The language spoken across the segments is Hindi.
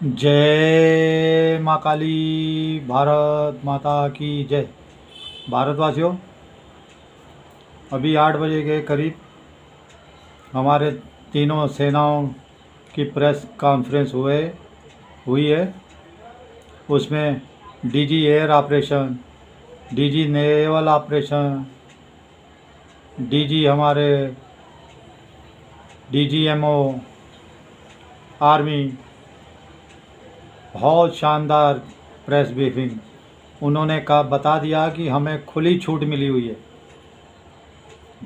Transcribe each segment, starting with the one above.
जय माँ काली। भारत माता की जय। भारतवासियों, अभी 8 बजे के करीब हमारे तीनों सेनाओं की प्रेस कॉन्फ्रेंस हुई है। उसमें DG air operation, DG naval operation, DG हमारे डीजीएमओ आर्मी, बहुत शानदार प्रेस ब्रीफिंग। उन्होंने बता दिया कि हमें खुली छूट मिली हुई है,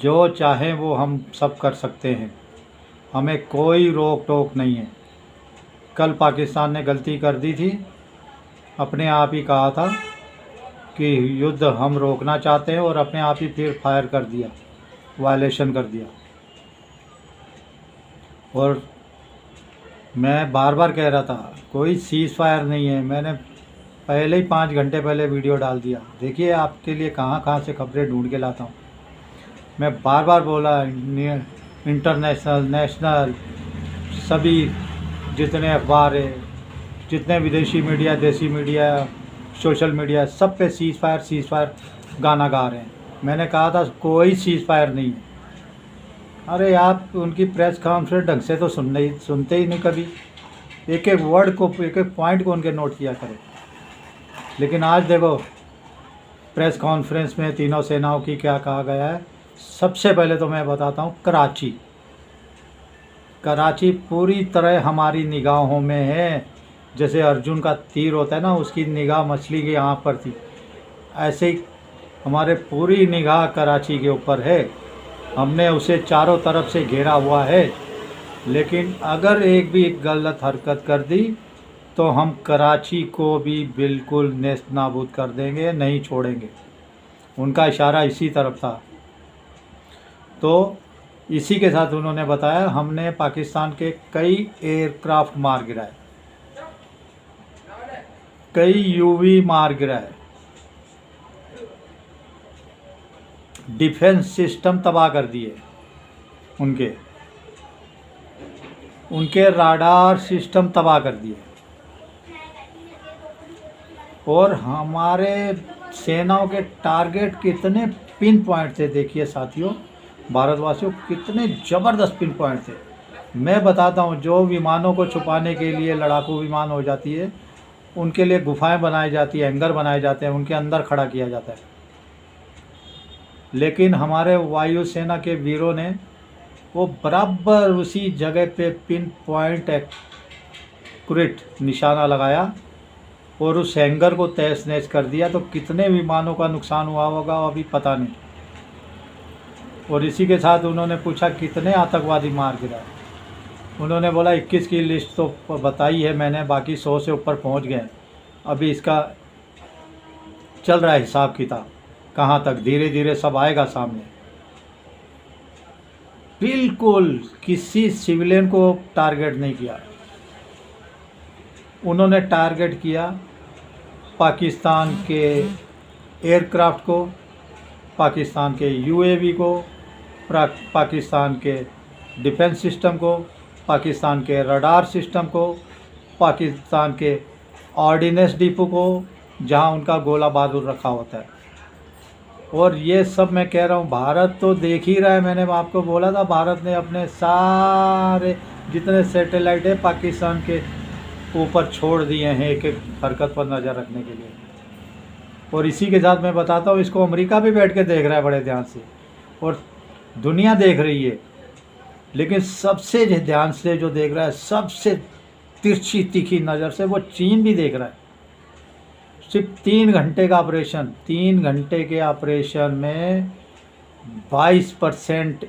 जो चाहें वो हम सब कर सकते हैं, हमें कोई रोक टोक नहीं है। कल पाकिस्तान ने गलती कर दी थी, अपने आप ही कहा था कि युद्ध हम रोकना चाहते हैं और अपने आप ही फिर फायर कर दिया, वायलेशन कर दिया। और मैं बार बार कह रहा था कोई सीज़ फायर नहीं है। मैंने पहले ही 5 घंटे पहले वीडियो डाल दिया। देखिए आपके लिए कहाँ कहाँ से खबरें ढूंढ के लाता हूँ। मैं बार बार बोला, इंटरनेशनल, नेशनल, सभी जितने अखबार है, जितने विदेशी मीडिया, देसी मीडिया, सोशल मीडिया, सब पे सीज़ फायर गाना गा रहे हैं। मैंने कहा था कोई सीज़ फायर नहीं है। अरे आप उनकी प्रेस कॉन्फ्रेंस ढंग से तो सुनते ही नहीं कभी। एक एक वर्ड को, एक एक पॉइंट को उनके नोट किया करें। लेकिन आज देखो प्रेस कॉन्फ्रेंस में तीनों सेनाओं की क्या कहा गया है। सबसे पहले तो मैं बताता हूँ, कराची पूरी तरह हमारी निगाहों में है। जैसे अर्जुन का तीर होता है ना, उसकी निगाह मछली की आँख पर थी, ऐसे ही हमारे पूरी निगाह कराची के ऊपर है। हमने उसे चारों तरफ से घेरा हुआ है। लेकिन अगर एक भी गलत हरकत कर दी तो हम कराची को भी बिल्कुल नेस्त नाबूद कर देंगे, नहीं छोड़ेंगे। उनका इशारा इसी तरफ था। तो इसी के साथ उन्होंने बताया हमने पाकिस्तान के कई एयरक्राफ्ट मार गिराए, कई यूवी मार गिराए, डिफेंस सिस्टम तबाह कर दिए, उनके राडार सिस्टम तबाह कर दिए। और हमारे सेनाओं के टारगेट कितने पिन पॉइंट थे, देखिए साथियों, भारतवासियों, कितने ज़बरदस्त पिन पॉइंट थे। मैं बताता हूँ, जो विमानों को छुपाने के लिए लड़ाकू विमान हो जाती है, उनके लिए गुफाएं बनाई जाती है, हैंगर बनाए जाते हैं, उनके अंदर खड़ा किया जाता है। लेकिन हमारे वायुसेना के वीरों ने वो बराबर उसी जगह पे पिन पॉइंट एक्यूरेट निशाना लगाया और उस हैंगर को तहस नहस कर दिया। तो कितने विमानों का नुकसान हुआ होगा अभी पता नहीं। और इसी के साथ उन्होंने पूछा कितने आतंकवादी मार गिराए। उन्होंने बोला 21 की लिस्ट तो बताई है मैंने, बाकी 100 से ऊपर पहुंच गए। अभी इसका चल रहा है हिसाब किताब, कहाँ तक, धीरे धीरे सब आएगा सामने। बिल्कुल किसी सिविलियन को टारगेट नहीं किया। उन्होंने टारगेट किया पाकिस्तान के एयरक्राफ्ट को, पाकिस्तान के यूएवी को, पाकिस्तान के डिफेंस सिस्टम को, पाकिस्तान के रडार सिस्टम को, पाकिस्तान के ऑर्डिनेंस डिपो को, जहां उनका गोला बारूद रखा होता है। और ये सब मैं कह रहा हूँ, भारत तो देख ही रहा है। मैंने आपको बोला था भारत ने अपने सारे जितने सैटेलाइट है पाकिस्तान के ऊपर छोड़ दिए हैं, एक एक हरकत पर नज़र रखने के लिए। और इसी के साथ मैं बताता हूँ, इसको अमेरिका भी बैठ के देख रहा है बड़े ध्यान से, और दुनिया देख रही है। लेकिन सबसे ध्यान से जो देख रहा है, सबसे तिरछी तीखी नज़र से, वो चीन भी देख रहा है। सिर्फ 3 घंटे का ऑपरेशन, 3 घंटे के ऑपरेशन में 22%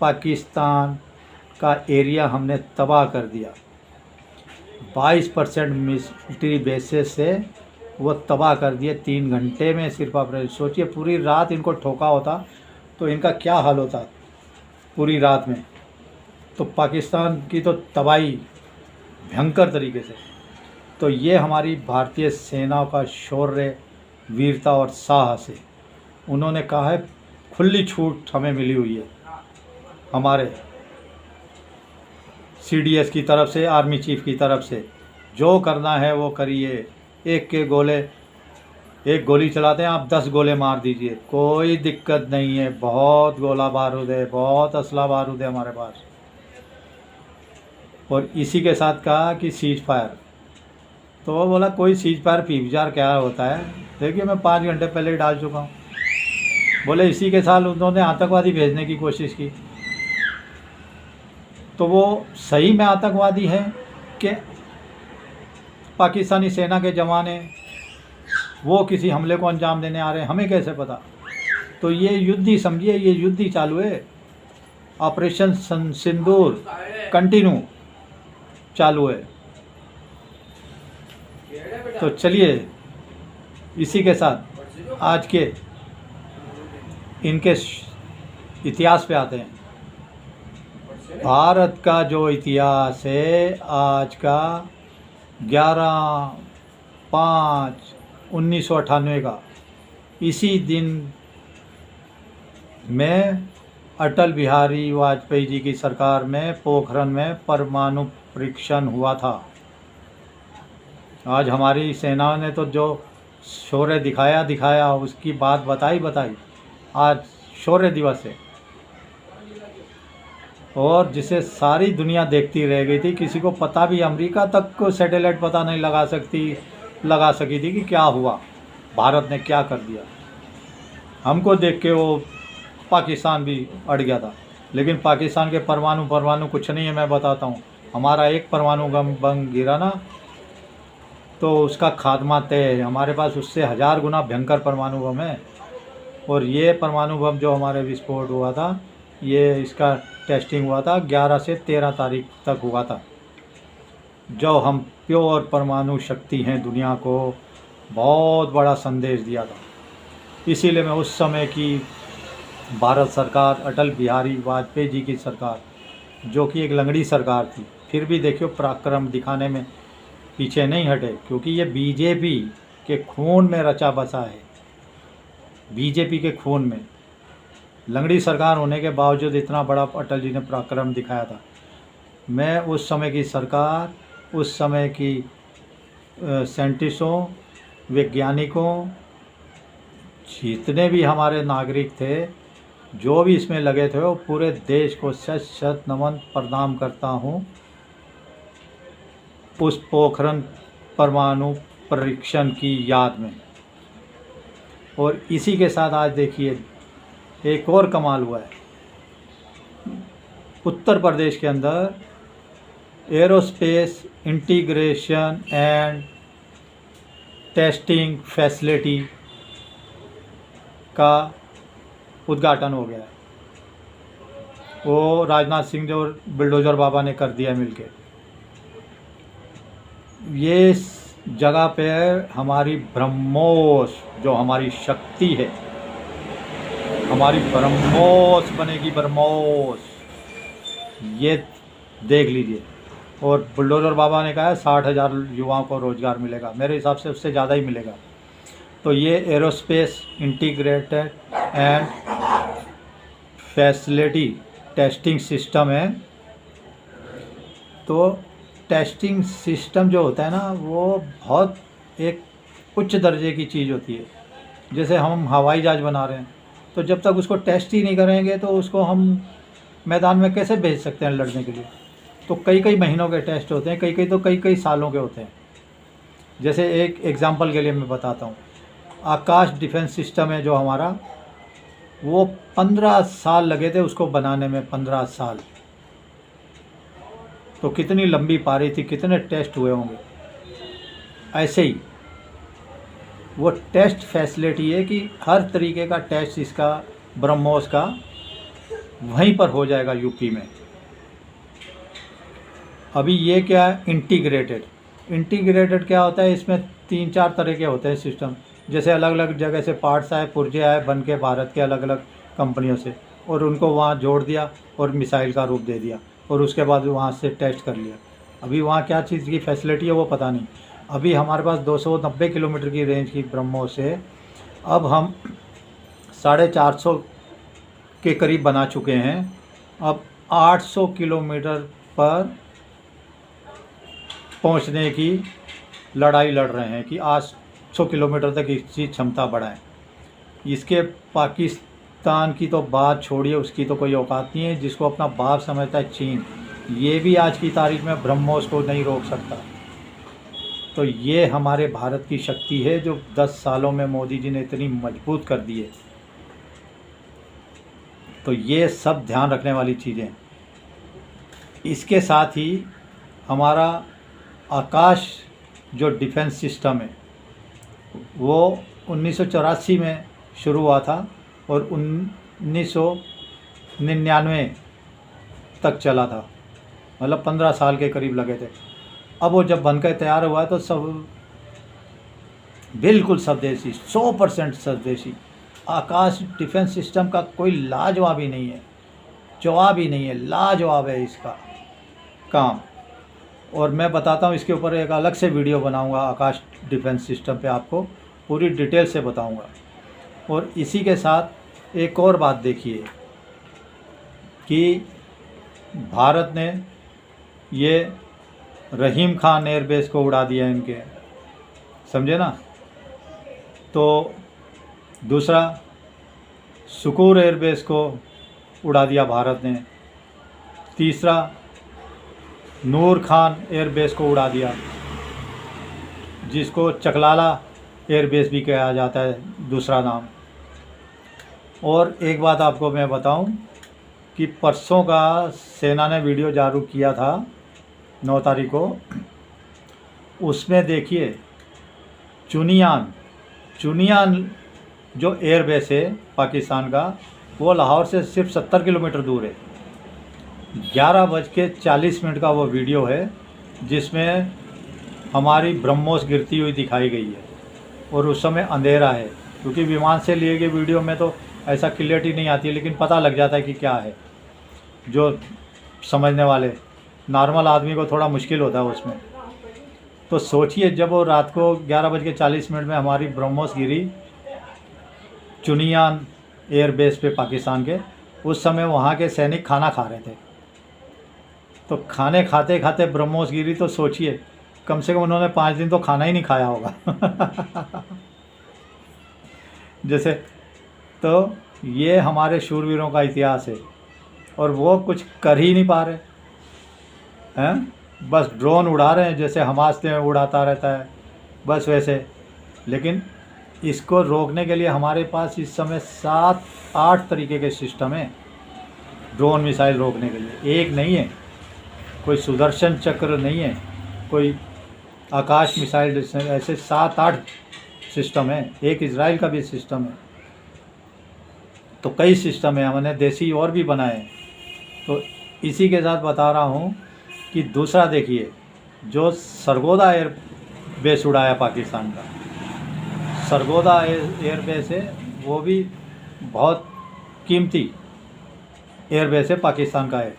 पाकिस्तान का एरिया हमने तबाह कर दिया। 22% मिलिट्री बेसिस से वो तबाह कर दिए 3 घंटे में सिर्फ ऑपरेशन। सोचिए पूरी रात इनको ठोका होता तो इनका क्या हाल होता पूरी रात में। तो पाकिस्तान की तो तबाही भयंकर तरीके से। तो ये हमारी भारतीय सेनाओं का शौर्य, वीरता और साहस है। उन्होंने कहा है खुली छूट हमें मिली हुई है हमारे सीडीएस की तरफ से, आर्मी चीफ की तरफ से, जो करना है वो करिए। एक गोली चलाते हैं आप, 10 गोले मार दीजिए, कोई दिक्कत नहीं है। बहुत गोला बारूद है, बहुत असला बारूद है हमारे पास। और इसी के साथ कहा कि सीज फायर, तो वो बोला कोई सीज फायर पीवीआर क्या होता है, देखिए मैं 5 घंटे पहले ही डाल चुका हूँ। बोले इसी के साथ उन्होंने आतंकवादी भेजने की कोशिश की। तो वो सही में आतंकवादी हैं कि पाकिस्तानी सेना के जवान हैं, वो किसी हमले को अंजाम देने आ रहे हैं, हमें कैसे पता। तो ये युद्ध ही समझिए, ये युद्ध ही चालू है। ऑपरेशन सिंदूर कंटिन्यू चालू है। तो चलिए इसी के साथ आज के इनके इतिहास पे आते हैं। भारत का जो इतिहास है आज का 11/5/1998 का, इसी दिन में अटल बिहारी वाजपेयी जी की सरकार में पोखरण में परमाणु परीक्षण हुआ था। आज हमारी सेना ने तो जो शौर्य दिखाया उसकी बात बताई। आज शौर्य दिवस है और जिसे सारी दुनिया देखती रह गई थी। किसी को पता भी, अमेरिका तक को सैटेलाइट पता नहीं लगा सकी थी कि क्या हुआ, भारत ने क्या कर दिया। हमको देख के वो पाकिस्तान भी अड़ गया था। लेकिन पाकिस्तान के परमाणु कुछ नहीं है, मैं बताता हूँ। हमारा एक परमाणु बम गिरा ना तो उसका खात्मा तय है। हमारे पास उससे 1000 गुना भयंकर परमाणु बम है। और ये परमाणु बम जो हमारे विस्फोट हुआ था, ये इसका टेस्टिंग हुआ था 11 से 13 तारीख तक हुआ था। जो हम प्योर परमाणु शक्ति हैं, दुनिया को बहुत बड़ा संदेश दिया था। इसीलिए मैं उस समय की भारत सरकार, अटल बिहारी वाजपेयी जी की सरकार, जो कि एक लंगड़ी सरकार थी, फिर भी देखियो पराक्रम दिखाने में पीछे नहीं हटे, क्योंकि ये बीजेपी के खून में रचा बसा है। बीजेपी के खून में लंगड़ी सरकार होने के बावजूद इतना बड़ा अटल जी ने पराक्रम दिखाया था। मैं उस समय की सरकार, उस समय की साइंटिस्टों, वैज्ञानिकों, जितने भी हमारे नागरिक थे, जो भी इसमें लगे थे, वो पूरे देश को शत नमन प्रणाम करता हूँ उस पोखरण परमाणु परीक्षण की याद में। और इसी के साथ आज देखिए एक और कमाल हुआ है। उत्तर प्रदेश के अंदर aerospace integration and testing facility का उद्घाटन हो गया है। वो राजनाथ सिंह जो बुलडोज़र बाबा ने कर दिया मिलके। ये जगह पे हमारी ब्रह्मोस, जो हमारी शक्ति है, हमारी ब्रह्मोस बनेगी, ब्रह्मोस, ये देख लीजिए। और बुलडोज़र बाबा ने कहा है 60,000 युवाओं को रोज़गार मिलेगा, मेरे हिसाब से उससे ज़्यादा ही मिलेगा। तो ये aerospace integrated and facility testing system है। तो टेस्टिंग सिस्टम जो होता है ना, वो बहुत एक उच्च दर्जे की चीज़ होती है। जैसे हम हवाई जहाज़ बना रहे हैं, तो जब तक उसको टेस्ट ही नहीं करेंगे तो उसको हम मैदान में कैसे भेज सकते हैं लड़ने के लिए। तो कई महीनों के टेस्ट होते हैं, कई सालों के होते हैं। जैसे एक एग्जांपल के लिए मैं बताता हूँ, आकाश डिफेंस सिस्टम है जो हमारा, वो 15 साल लगे थे उसको बनाने में, 15 साल। तो कितनी लंबी पारी थी, कितने टेस्ट हुए होंगे। ऐसे ही वो टेस्ट फैसिलिटी है कि हर तरीके का टेस्ट इसका ब्रह्मोस का वहीं पर हो जाएगा यूपी में। अभी ये क्या है, इंटीग्रेटेड क्या होता है, इसमें 3-4 तरह के होते हैं सिस्टम। जैसे अलग अलग जगह से पार्ट्स आए, पुर्जे आए बन के भारत के अलग अलग कंपनियों से, और उनको वहाँ जोड़ दिया और मिसाइल का रूप दे दिया, और उसके बाद वहाँ से टेस्ट कर लिया। अभी वहाँ क्या चीज़ की फैसिलिटी है वो पता नहीं। अभी हमारे पास 290 किलोमीटर की रेंज की ब्रह्मोस है। अब हम 450 के करीब बना चुके हैं। अब 800 किलोमीटर पर पहुंचने की लड़ाई लड़ रहे हैं कि 800 किलोमीटर तक इसकी क्षमता बढ़ाएं। इसके पाकिस्तान की तो बात छोड़िए, उसकी तो कोई औकात नहीं है। जिसको अपना बाप समझता है चीन, ये भी आज की तारीख में ब्रह्मोस को नहीं रोक सकता। तो ये हमारे भारत की शक्ति है जो 10 सालों में मोदी जी ने इतनी मजबूत कर दी है। तो ये सब ध्यान रखने वाली चीज़ें। इसके साथ ही हमारा आकाश जो डिफेंस सिस्टम है वो 1984 में शुरू हुआ था और 1999 तक चला था, मतलब 15 साल के करीब लगे थे। अब वो जब बनकर तैयार हुआ तो सब बिल्कुल स्वदेशी, 100% स्वदेशी। आकाश डिफेंस सिस्टम का कोई लाजवाब ही नहीं है, जवाब ही नहीं है, लाजवाब है इसका काम। और मैं बताता हूँ, इसके ऊपर एक अलग से वीडियो बनाऊंगा आकाश डिफेंस सिस्टम पे, आपको पूरी डिटेल से बताऊंगा। और इसी के साथ एक और बात देखिए कि भारत ने ये रहीम खान एयरबेस को उड़ा दिया इनके, समझे ना। तो दूसरा सुकूर एयरबेस को उड़ा दिया भारत ने। तीसरा नूर खान एयरबेस को उड़ा दिया, जिसको चकलाला एयरबेस भी कहा जाता है, दूसरा नाम। और एक बात आपको मैं बताऊं कि परसों का सेना ने वीडियो जारी किया था 9 तारीख को। उसमें देखिए चुनियान जो एयरबेस है पाकिस्तान का, वो लाहौर से सिर्फ 70 किलोमीटर दूर है। 11:40 का वो वीडियो है जिसमें हमारी ब्रह्मोस गिरती हुई दिखाई गई है और उस समय अंधेरा है, क्योंकि विमान से लिए गए वीडियो में तो ऐसा क्लियरिटी नहीं आती है, लेकिन पता लग जाता है कि क्या है। जो समझने वाले नॉर्मल आदमी को थोड़ा मुश्किल होता है उसमें। तो सोचिए, जब वो रात को 11:40 में हमारी ब्रह्मोस गिरी चुनियान एयरबेस पे पाकिस्तान के, उस समय वहाँ के सैनिक खाना खा रहे थे। तो खाने खाते खाते ब्रह्मोस गिरी, तो सोचिए कम से कम उन्होंने 5 दिन तो खाना ही नहीं खाया होगा। जैसे, तो ये हमारे शूरवीरों का इतिहास है और वो कुछ कर ही नहीं पा रहे हैं, बस ड्रोन उड़ा रहे हैं जैसे हमास में उड़ाता रहता है, बस वैसे। लेकिन इसको रोकने के लिए हमारे पास इस समय 7-8 तरीके के सिस्टम हैं ड्रोन मिसाइल रोकने के लिए। एक नहीं है, कोई सुदर्शन चक्र नहीं है, कोई आकाश मिसाइल, ऐसे 7-8 सिस्टम है। एक इजराइल का भी सिस्टम है। तो कई सिस्टम है, हमने देसी और भी बनाए। तो इसी के साथ बता रहा हूँ कि दूसरा देखिए, जो सरगोदा एयरबेस उड़ाया पाकिस्तान का, सरगोदा एयरबेस है, वो भी बहुत कीमती एयरबेस है पाकिस्तान का एक।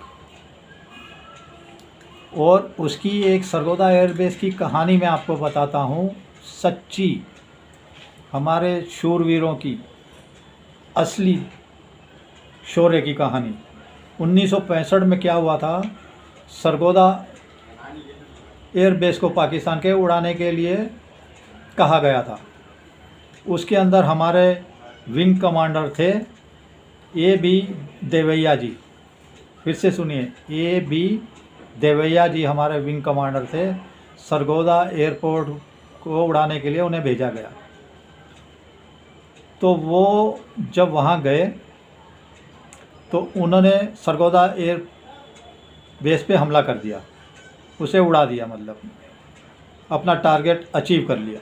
और उसकी एक सरगोदा एयरबेस की कहानी मैं आपको बताता हूँ, सच्ची, हमारे शूरवीरों की असली शौर्य की कहानी। 1965 में क्या हुआ था, सरगोदा एयरबेस को पाकिस्तान के उड़ाने के लिए कहा गया था। उसके अंदर हमारे विंग कमांडर थे A.B. देवैया जी। फिर से सुनिए, A.B. देवैया जी हमारे विंग कमांडर थे। सरगोदा एयरपोर्ट को उड़ाने के लिए उन्हें भेजा गया। तो वो जब वहाँ गए तो उन्होंने सरगोदा एयर बेस पे हमला कर दिया, उसे उड़ा दिया, मतलब अपना टारगेट अचीव कर लिया।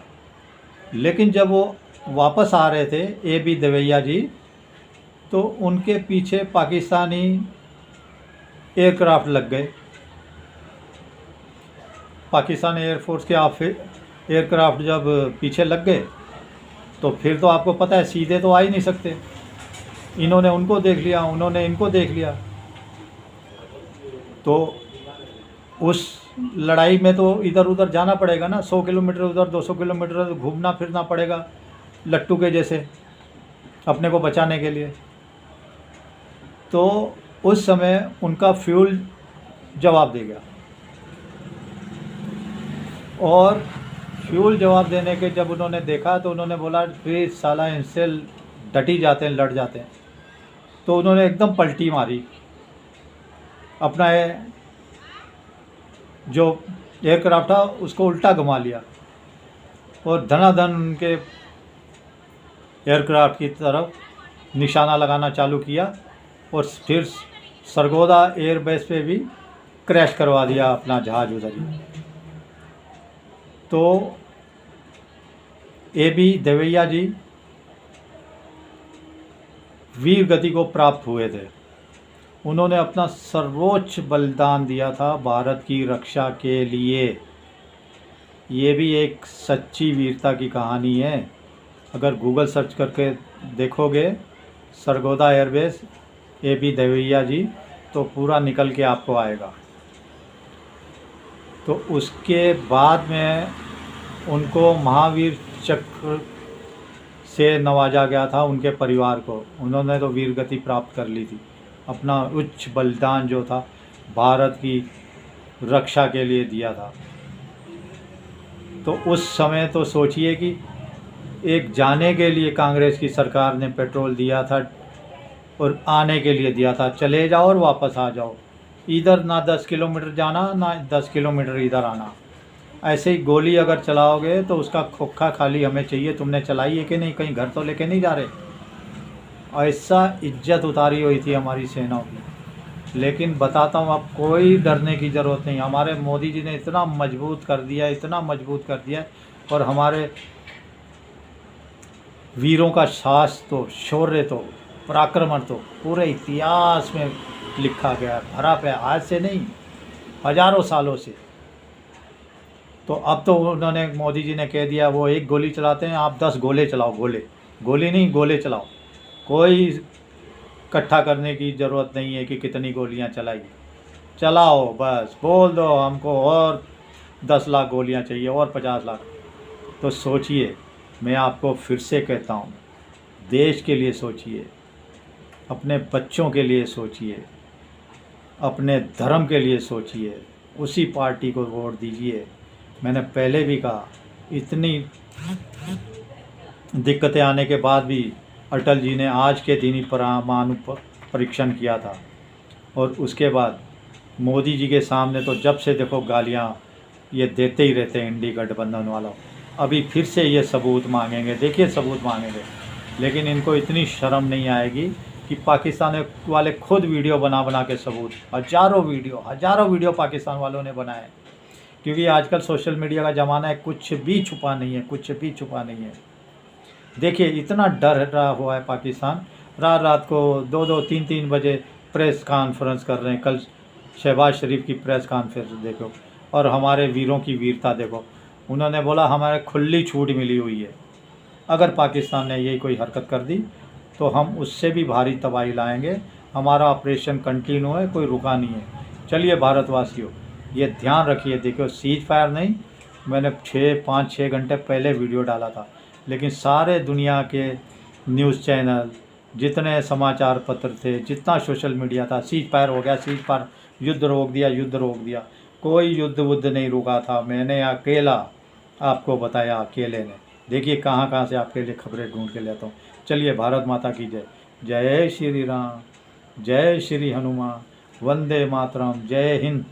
लेकिन जब वो वापस आ रहे थे A.B. देवैया जी, तो उनके पीछे पाकिस्तानी एयरक्राफ्ट लग गए। पाकिस्तान एयरफोर्स के एयरक्राफ्ट जब पीछे लग गए तो फिर तो आपको पता है सीधे तो आ ही नहीं सकते। इन्होंने उनको देख लिया, उन्होंने इनको देख लिया। तो उस लड़ाई में तो इधर उधर जाना पड़ेगा ना, 100 किलोमीटर उधर, 200 किलोमीटर घूमना फिरना पड़ेगा लट्टू के जैसे अपने को बचाने के लिए। तो उस समय उनका फ्यूल जवाब दे गया। और फ्यूल जवाब देने के जब उन्होंने देखा तो उन्होंने बोला फिर साला इनसे डटी जाते हैं, लड़ जाते हैं। तो उन्होंने एकदम पलटी मारी, अपना जो एयरक्राफ्ट था उसको उल्टा घुमा लिया और धनाधन उनके एयरक्राफ्ट की तरफ निशाना लगाना चालू किया और फिर सरगोदा एयरबेस पे भी क्रैश करवा दिया अपना जहाज़ उधर ही। तो AB देवैया जी वीर गति को प्राप्त हुए थे। उन्होंने अपना सर्वोच्च बलिदान दिया था भारत की रक्षा के लिए। ये भी एक सच्ची वीरता की कहानी है। अगर गूगल सर्च करके देखोगे सरगोदा एयरबेस AB देवैया जी तो पूरा निकल के आपको आएगा। तो उसके बाद में उनको महावीर चक्र से नवाजा गया था, उनके परिवार को। उन्होंने तो वीर गति प्राप्त कर ली थी। अपना उच्च बलिदान जो था भारत की रक्षा के लिए दिया था। तो उस समय तो सोचिए कि एक जाने के लिए कांग्रेस की सरकार ने पेट्रोल दिया था और आने के लिए दिया था, चले जाओ और वापस आ जाओ। इधर ना 10 किलोमीटर जाना ना 10 किलोमीटर इधर आना। ऐसे ही गोली अगर चलाओगे तो उसका खोखा खाली हमें चाहिए, तुमने चलाई है कि नहीं, कहीं घर तो लेके नहीं जा रहे। ऐसा इज्जत उतारी हुई थी हमारी सेनाओं की। लेकिन बताता हूँ, अब कोई डरने की ज़रूरत नहीं। हमारे मोदी जी ने इतना मजबूत कर दिया, इतना मजबूत कर दिया। और हमारे वीरों का साहस तो, शौर्य तो, पराक्रमण तो पूरे इतिहास में लिखा गया, भरा पे, आज से नहीं हजारों सालों से। तो अब तो उन्होंने, मोदी जी ने कह दिया वो एक गोली चलाते हैं, आप 10 गोले चलाओ। गोली नहीं, गोले चलाओ। कोई इकट्ठा करने की ज़रूरत नहीं है कि कितनी गोलियां चलाइए, चलाओ बस। बोल दो हमको और 10 लाख गोलियां चाहिए और 50 लाख। तो सोचिए, मैं आपको फिर से कहता हूँ, देश के लिए सोचिए, अपने बच्चों के लिए सोचिए, अपने धर्म के लिए सोचिए, उसी पार्टी को वोट दीजिए। मैंने पहले भी कहा, इतनी दिक्कतें आने के बाद भी अटल जी ने आज के दिन ही परमाणु परीक्षण किया था। और उसके बाद मोदी जी के सामने तो जब से देखो गालियां ये देते ही रहते हैं इंडी गठबंधन वालों। अभी फिर से ये सबूत मांगेंगे, देखिए सबूत मांगेंगे। लेकिन इनको इतनी शर्म नहीं आएगी कि पाकिस्तान वाले खुद वीडियो बना बना के सबूत, हज़ारों वीडियो पाकिस्तान वालों ने बनाए। क्योंकि आजकल सोशल मीडिया का ज़माना है, कुछ भी छुपा नहीं है, कुछ भी छुपा नहीं है। देखिए इतना डर रहा हुआ है पाकिस्तान, रात रात को 2-2, 3-3 बजे प्रेस कॉन्फ्रेंस कर रहे हैं। कल शहबाज शरीफ की प्रेस कॉन्फ्रेंस देखो और हमारे वीरों की वीरता देखो। उन्होंने बोला हमारे खुली छूट मिली हुई है, अगर पाकिस्तान ने यही कोई हरकत कर दी तो हम उससे भी भारी तबाही लाएंगे। हमारा ऑपरेशन कंटिन्यू है, कोई रुका नहीं है। चलिए भारतवासियों, ये ध्यान रखिए। देखो सीज फायर नहीं, मैंने 5-6 घंटे पहले वीडियो डाला था, लेकिन सारे दुनिया के न्यूज़ चैनल, जितने समाचार पत्र थे, जितना सोशल मीडिया था, सीज फायर हो गया, सीज फायर, युद्ध रोक दिया, युद्ध रोक दिया। कोई युद्ध वुद्ध नहीं रुका था। मैंने अकेला आपको बताया, अकेले ने। देखिए कहाँ कहाँ से आपके लिए खबरें ढूंढ के लेता हूँ। चलिए, भारत माता की जय। जय श्री राम, जय श्री हनुमान, वंदे मातरम, जय हिंद।